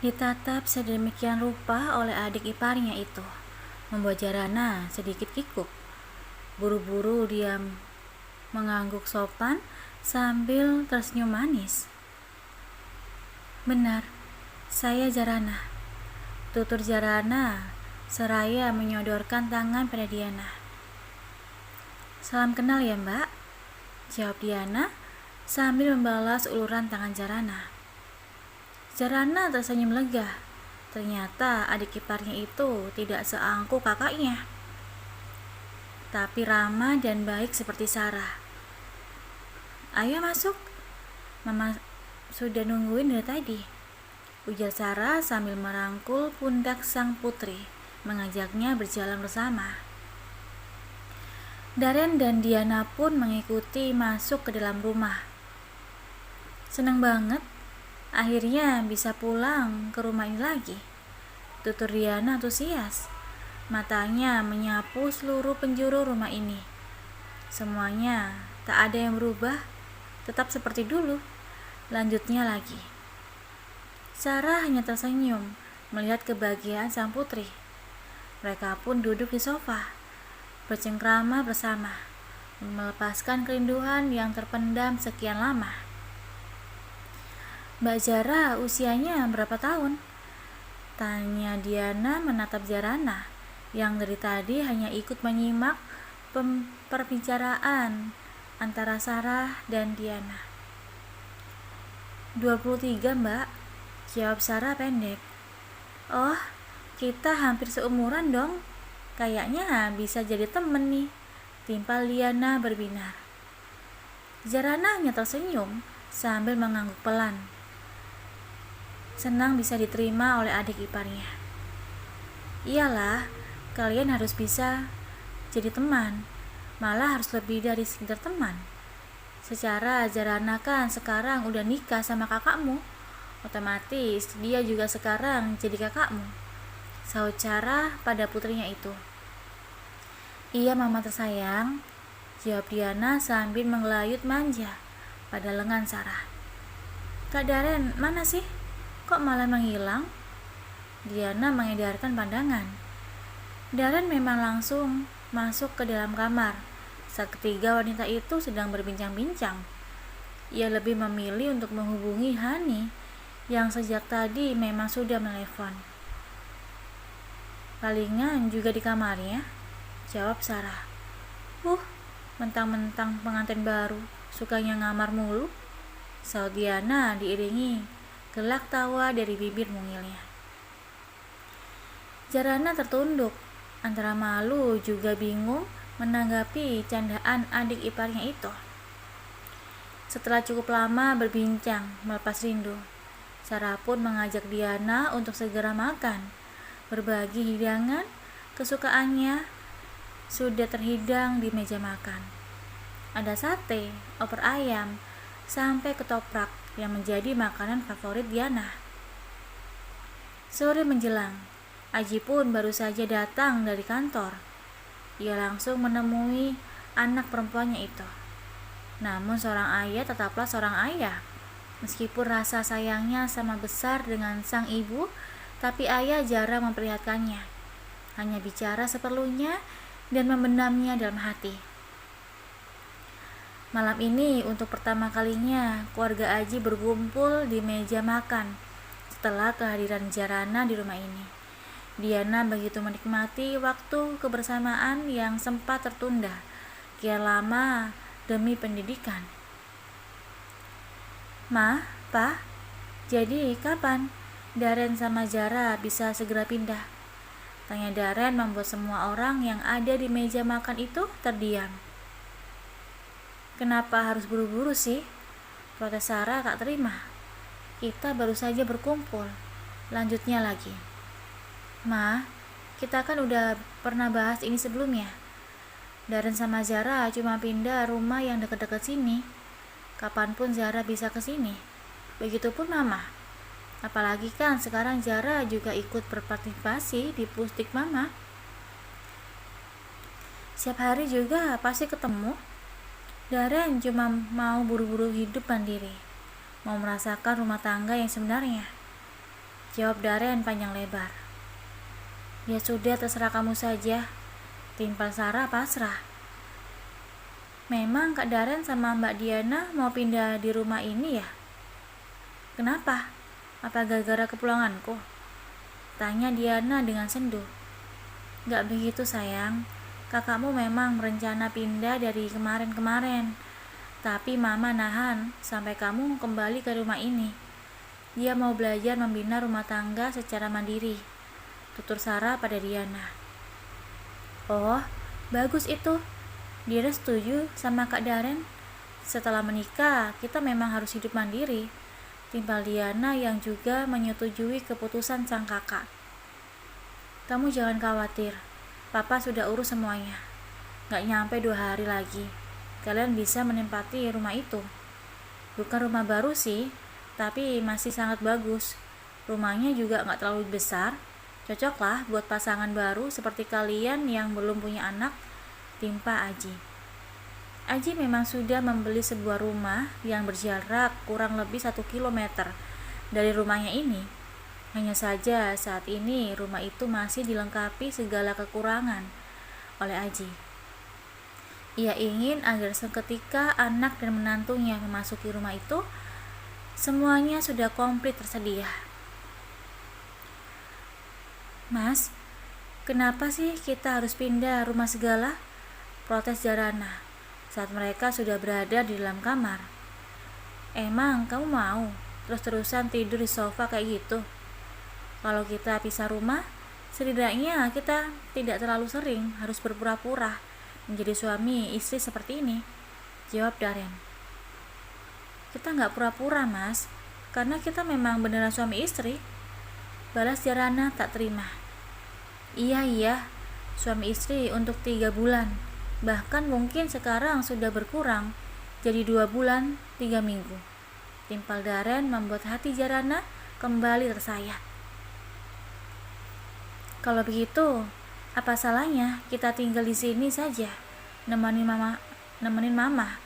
Ditatap sedemikian rupa oleh adik iparnya itu, membuat Jarana sedikit kikuk. Buru-buru dia mengangguk sopan sambil tersenyum manis. "Benar, saya Jarana," tutur Jarana seraya menyodorkan tangan pada Diana. "Salam kenal ya, Mbak," jawab Diana sambil membalas uluran tangan Jarana. Jarana tersenyum lega. Ternyata adik iparnya itu tidak seangkuh kakaknya, tapi ramah dan baik seperti Sarah. "Ayo masuk, Mama sudah nungguin dari tadi," ujar Sarah sambil merangkul pundak sang putri, mengajaknya berjalan bersama. Daren dan Diana pun mengikuti masuk ke dalam rumah. "Senang banget akhirnya bisa pulang ke rumah ini lagi," tutur Diana antusias. Matanya menyapu seluruh penjuru rumah ini. Semuanya tak ada yang berubah, tetap seperti dulu. Lanjutnya lagi. Sarah hanya tersenyum melihat kebahagiaan sang putri. Mereka pun duduk di sofa, bercengkrama bersama, melepaskan kerinduan yang terpendam sekian lama. "Mbak Zara usianya berapa tahun?" tanya Diana menatap Jarana, yang dari tadi hanya ikut menyimak perbicaraan antara Sarah dan Diana. 23, Mbak," jawab Sarah pendek. "Oh, kita hampir seumuran dong. Kayaknya bisa jadi temen nih," timpal Diana berbinar. Jarana hanya tersenyum sambil mengangguk pelan. Senang bisa diterima oleh adik iparnya. "Iyalah, kalian harus bisa jadi teman, malah harus lebih dari sekedar teman. Secara Jarana kan sekarang udah nikah sama kakakmu, otomatis dia juga sekarang jadi kakakmu," sahut Sarah pada putrinya itu. "Iya Mama tersayang," jawab Diana sambil menggelayut manja pada lengan Sarah. "Kak Daren mana sih? Kok malah menghilang?" Diana mengedarkan pandangan. Daren memang langsung masuk ke dalam kamar saat ketiga wanita itu sedang berbincang-bincang. Ia lebih memilih untuk menghubungi Hani yang sejak tadi memang sudah menelepon. "Palingan juga di kamarnya," jawab Sarah. Mentang-mentang pengantin baru sukanya ngamar mulu," sahut Diana diiringi gelak tawa dari bibir mungilnya. Jarana tertunduk, antara malu juga bingung menanggapi candaan adik iparnya itu. Setelah cukup lama berbincang melepas rindu, Sarah pun mengajak Diana untuk segera makan. Berbagi hidangan kesukaannya sudah terhidang di meja makan. Ada sate, opor ayam, sampai ketoprak yang menjadi makanan favorit Diana. Sore menjelang, Aji pun baru saja datang dari kantor. Ia langsung menemui anak perempuannya itu. Namun seorang ayah tetaplah seorang ayah. Meskipun rasa sayangnya sama besar dengan sang ibu, tapi ayah jarang memperlihatkannya. Hanya bicara seperlunya dan memendamnya dalam hati. Malam ini untuk pertama kalinya keluarga Aji berkumpul di meja makan setelah kehadiran Jarana di rumah ini. Diana begitu menikmati waktu kebersamaan yang sempat tertunda kian lama demi pendidikan. "Ma, Pa, jadi kapan Daren sama Zara bisa segera pindah?" tanya Daren membuat semua orang yang ada di meja makan itu terdiam. "Kenapa harus buru-buru sih?" protes Sarah tak terima. "Kita baru saja berkumpul." Lanjutnya lagi. "Ma, kita kan udah pernah bahas ini sebelumnya. Daren sama Zara cuma pindah rumah yang dekat-dekat sini. Kapanpun Zara bisa ke sini. Begitupun Mama. Apalagi kan sekarang Zara juga ikut berpartisipasi di Pusdik Mama. Setiap hari juga pasti ketemu. Daren cuma mau buru-buru hidup mandiri, mau merasakan rumah tangga yang sebenarnya." Jawab Daren panjang lebar. Ya sudah, terserah kamu saja, timpal Sarah pasrah. Memang Kak Daren sama Mbak Diana mau pindah di rumah ini ya? Kenapa? Apa gara-gara kepulanganku? Tanya Diana dengan sendu. Gak begitu sayang, kakakmu memang berencana pindah dari kemarin-kemarin. Tapi mama nahan sampai kamu kembali ke rumah ini. Dia mau belajar membina rumah tangga secara mandiri, tutur Sarah pada Diana. Oh, bagus itu. Dia setuju sama Kak Daren. Setelah menikah, kita memang harus hidup mandiri, timpal Diana yang juga menyetujui keputusan sang kakak. Kamu jangan khawatir, Papa sudah urus semuanya. Gak nyampe 2 hari lagi, kalian bisa menempati rumah itu. Bukan rumah baru sih, tapi masih sangat bagus. Rumahnya juga gak terlalu besar, cocoklah buat pasangan baru seperti kalian yang belum punya anak, timpa Aji. Aji memang sudah membeli sebuah rumah yang berjarak kurang lebih 1 kilometer dari rumahnya ini. Hanya saja saat ini rumah itu masih dilengkapi segala kekurangan oleh Aji. Ia ingin agar seketika anak dan menantunya memasuki rumah itu, semuanya sudah komplit tersedia. Mas, kenapa sih kita harus pindah rumah segala? Protes Jarana saat mereka sudah berada di dalam kamar. Emang kamu mau terus-terusan tidur di sofa kayak gitu? Kalau kita pisah rumah, setidaknya kita tidak terlalu sering harus berpura-pura menjadi suami istri seperti ini, jawab Daren. Kita nggak pura-pura, Mas, karena kita memang beneran suami istri, balas Jarana tak terima. Iya, suami istri untuk 3 bulan, bahkan mungkin sekarang sudah berkurang jadi 2 bulan 3 minggu. Timpal Daren membuat hati Jarana kembali tersayat. Kalau begitu, apa salahnya kita tinggal di sini saja, nemenin mama.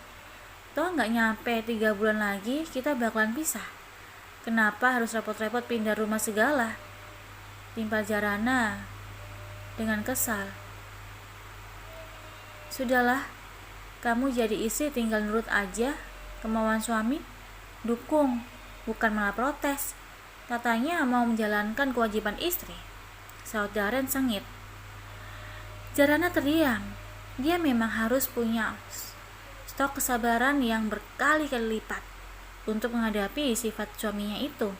Toh nggak nyampe 3 bulan lagi kita bakalan pisah. Kenapa harus repot-repot pindah rumah segala? Timpal Jarana dengan kesal. Sudahlah, kamu jadi istri tinggal nurut aja kemauan suami. Dukung, bukan malah protes. Katanya mau menjalankan kewajiban istri. Saud Daren sengit. Jarana terdiam. Dia memang harus punya stok kesabaran yang berkali-kali lipat untuk menghadapi sifat suaminya itu.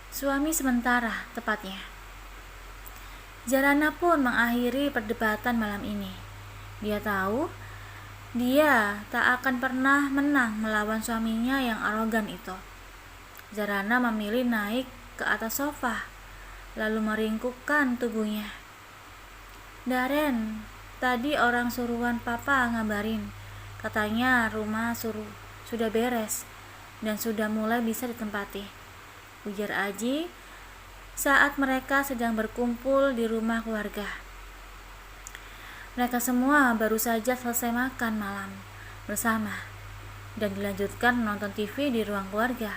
Suami sementara, tepatnya. Jarana pun mengakhiri perdebatan malam ini. Dia tahu dia tak akan pernah menang melawan suaminya yang arogan itu. Jarana memilih naik ke atas sofa, lalu meringkukkan tubuhnya. Daren, tadi orang suruhan Papa ngabarin, katanya rumah sudah beres dan sudah mulai bisa ditempati, ujar Aji saat mereka sedang berkumpul di rumah keluarga. Mereka semua baru saja selesai makan malam bersama dan dilanjutkan menonton TV di ruang keluarga.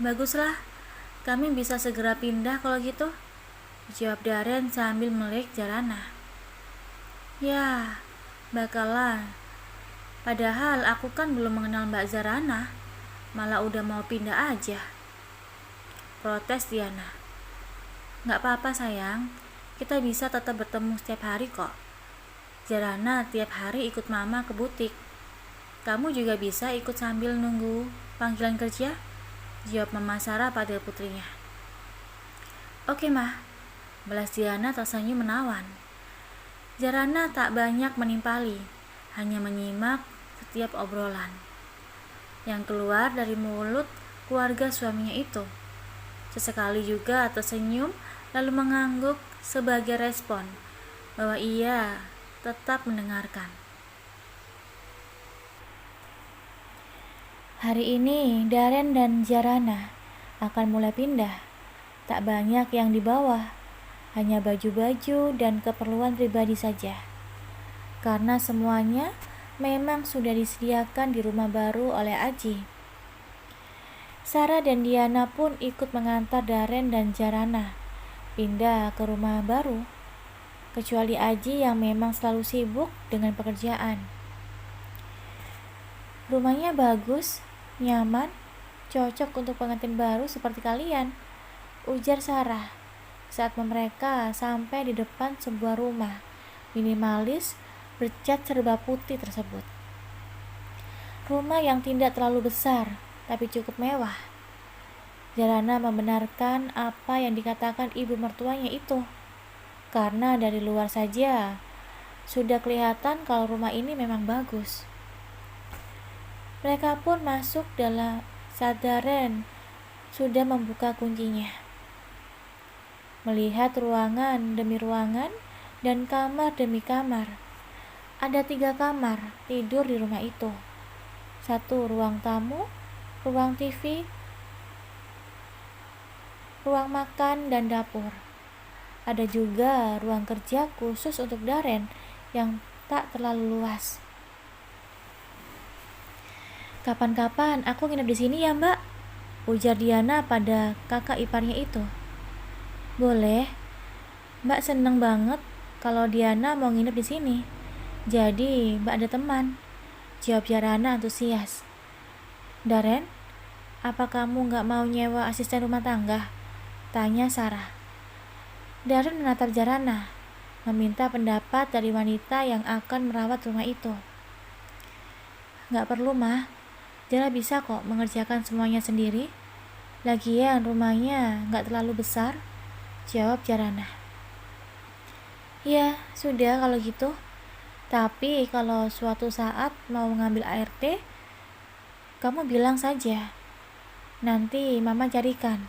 Baguslah, kami bisa segera pindah kalau gitu, jawab Daren sambil melirik Jarana. Ya, bakalan. Padahal aku kan belum mengenal Mbak Zarana, malah udah mau pindah aja, protes Diana. Gak apa-apa sayang, kita bisa tetap bertemu setiap hari kok. Jarana tiap hari ikut mama ke butik. Kamu juga bisa ikut sambil nunggu panggilan kerja, jawab Mama Sarah pada putrinya. Oke mah, balas Diana tersenyum menawan. Jarana tak banyak menimpali, hanya menyimak setiap obrolan yang keluar dari mulut keluarga suaminya itu. Sesekali juga tersenyum lalu mengangguk sebagai respon bahwa ia tetap mendengarkan. Hari ini Daren dan Jarana akan mulai pindah. Tak banyak yang dibawa, hanya baju-baju dan keperluan pribadi saja. Karena semuanya memang sudah disediakan di rumah baru oleh Aji. Sarah dan Diana pun ikut mengantar Daren dan Jarana pindah ke rumah baru, kecuali Aji yang memang selalu sibuk dengan pekerjaan. Rumahnya bagus, nyaman, cocok untuk pengantin baru seperti kalian, ujar Sarah saat mereka sampai di depan sebuah rumah minimalis bercat serba putih tersebut. Rumah yang tidak terlalu besar, tapi cukup mewah. Jarana membenarkan apa yang dikatakan ibu mertuanya itu, karena dari luar saja sudah kelihatan kalau rumah ini memang bagus. Mereka pun masuk dalam saat Daren sudah membuka kuncinya. Melihat ruangan demi ruangan dan kamar demi kamar. Ada 3 kamar tidur di rumah itu. 1 ruang tamu, ruang TV, ruang makan dan dapur. Ada juga ruang kerja khusus untuk Daren yang tak terlalu luas. Kapan-kapan aku nginep di sini ya, Mbak, ujar Diana pada kakak iparnya itu. Boleh, Mbak seneng banget kalau Diana mau nginep di sini. Jadi Mbak ada teman, jawab Jarana antusias. Daren, apa kamu gak mau nyewa asisten rumah tangga? Tanya Sarah. Daren menatap Jarana, meminta pendapat dari wanita yang akan merawat rumah itu. Gak perlu, Mah. Jara bisa kok mengerjakan semuanya sendiri. Lagian rumahnya gak terlalu besar, jawab Jarana. Ya, sudah kalau gitu. Tapi kalau suatu saat mau ngambil ART, kamu bilang saja. Nanti Mama carikan.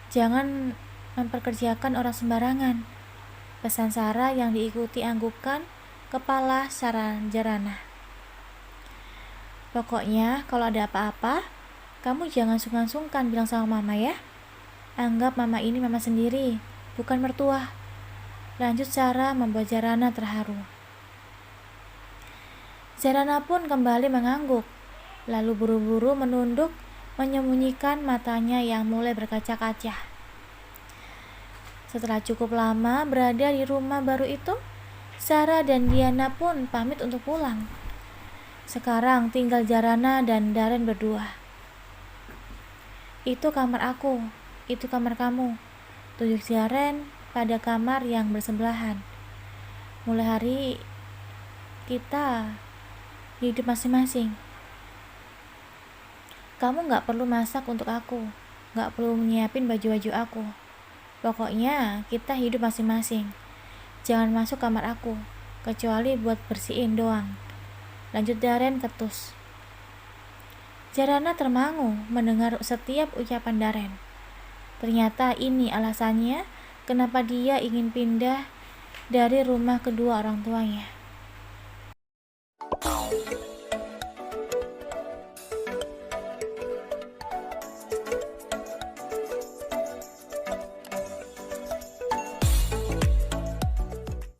Jangan memperkerjakan orang sembarangan, pesan Sarah yang diikuti anggukan kepala Jarana. Pokoknya kalau ada apa-apa, kamu jangan sungkan-sungkan bilang sama Mama ya. Anggap Mama ini Mama sendiri, bukan mertua. Lanjut Sarah membuat Jarana terharu. Jarana pun kembali mengangguk, lalu buru-buru menunduk, menyembunyikan matanya yang mulai berkaca-kaca. Setelah cukup lama berada di rumah baru itu, Sarah dan Diana pun pamit untuk pulang. Sekarang tinggal Jarana dan Daren berdua. Itu kamar aku, itu kamar kamu, tunjuk Daren pada kamar yang bersebelahan. Mulai hari kita hidup masing-masing. Kamu gak perlu masak untuk aku, gak perlu nyiapin baju-baju aku. Pokoknya kita hidup masing-masing. Jangan masuk kamar aku, kecuali buat bersihin doang, lanjut Daren ketus. Jarana termangu mendengar setiap ucapan Daren. Ternyata ini alasannya kenapa dia ingin pindah dari rumah kedua orang tuanya.